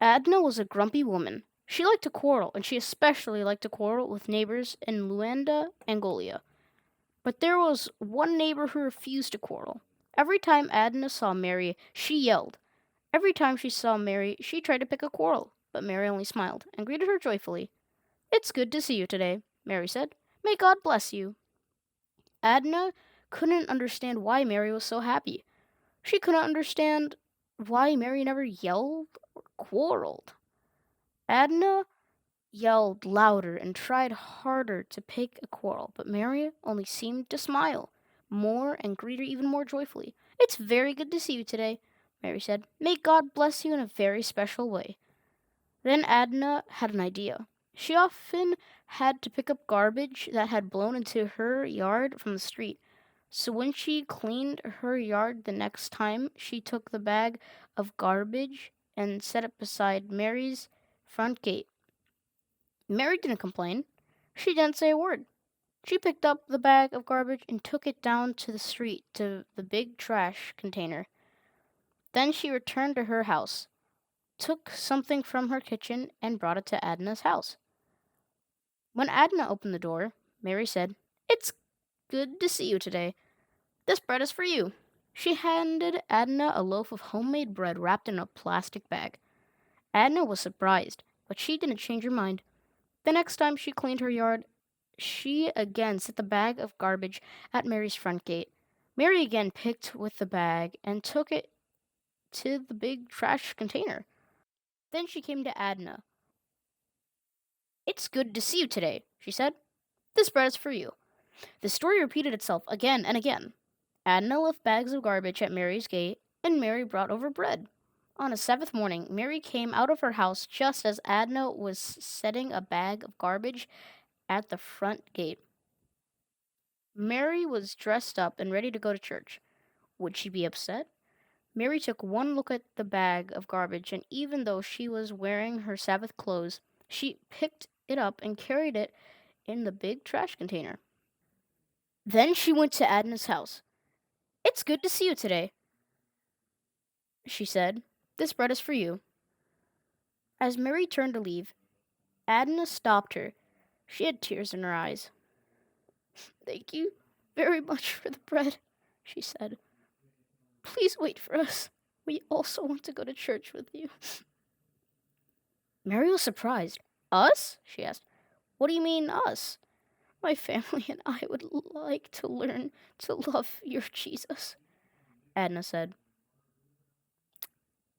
Adna was a grumpy woman. She liked to quarrel, and she especially liked to quarrel with neighbors in Luanda, Angola. But there was one neighbor who refused to quarrel. Every time Adna saw Mary, she yelled. Every time she saw Mary, she tried to pick a quarrel, but Mary only smiled and greeted her joyfully. "It's good to see you today," Mary said. "May God bless you." Adna couldn't understand why Mary was so happy. She couldn't understand why Mary never yelled or quarreled. Adna yelled louder and tried harder to pick a quarrel, but Mary only seemed to smile more and greet her even more joyfully. "It's very good to see you today," Mary said. "May God bless you in a very special way." Then Adna had an idea. She often had to pick up garbage that had blown into her yard from the street. So when she cleaned her yard the next time, she took the bag of garbage and set it beside Mary's front gate. Mary didn't complain. She didn't say a word. She picked up the bag of garbage and took it down to the street to the big trash container. Then she returned to her house, took something from her kitchen, and brought it to Adna's house. When Adna opened the door, Mary said, "It's good to see you today. This bread is for you." She handed Adna a loaf of homemade bread wrapped in a plastic bag. Adna was surprised, but she didn't change her mind. The next time she cleaned her yard, she again set the bag of garbage at Mary's front gate. Mary again picked with the bag and took it to the big trash container. Then she came to Adna. "It's good to see you today," she said. "This bread is for you." The story repeated itself again and again. Adna left bags of garbage at Mary's gate, and Mary brought over bread. On a seventh morning, Mary came out of her house just as Adna was setting a bag of garbage at the front gate. Mary was dressed up and ready to go to church. Would she be upset? Mary took one look at the bag of garbage, and even though she was wearing her Sabbath clothes, she picked it up and carried it in the big trash container. Then she went to Adna's house. "It's good to see you today," she said. "This bread is for you." As Mary turned to leave, Adna stopped her. She had tears in her eyes. "Thank you very much for the bread," she said. "Please wait for us. We also want to go to church with you." Mary was surprised. "Us?" she asked. "What do you mean, us?" "My family and I would like to learn to love your Jesus," Adna said.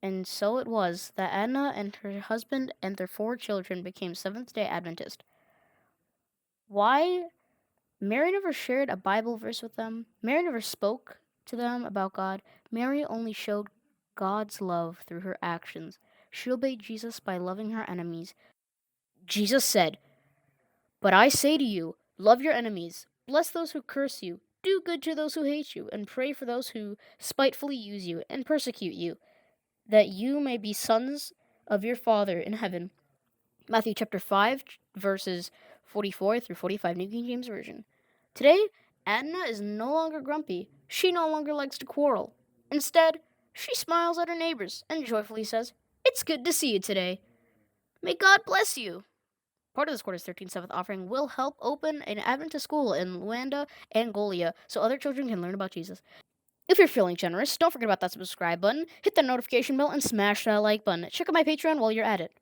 And so it was that Adna and her husband and their 4 children became Seventh-day Adventists. Why? Mary never shared a Bible verse with them. Mary never spoke to them about God. Mary only showed God's love through her actions. She obeyed Jesus by loving her enemies. Jesus said, "But I say to you, love your enemies, bless those who curse you, do good to those who hate you, and pray for those who spitefully use you and persecute you, that you may be sons of your Father in heaven." Matthew chapter 5, verses 44 through 45, New King James Version. Today, Adna is no longer grumpy. She no longer likes to quarrel. Instead, she smiles at her neighbors and joyfully says, "It's good to see you today. May God bless you." Part of this quarter's 13th Seventh offering will help open an Adventist school in Luanda, Angola, so other children can learn about Jesus. If you're feeling generous, don't forget about that subscribe button, hit that notification bell, and smash that like button. Check out my Patreon while you're at it.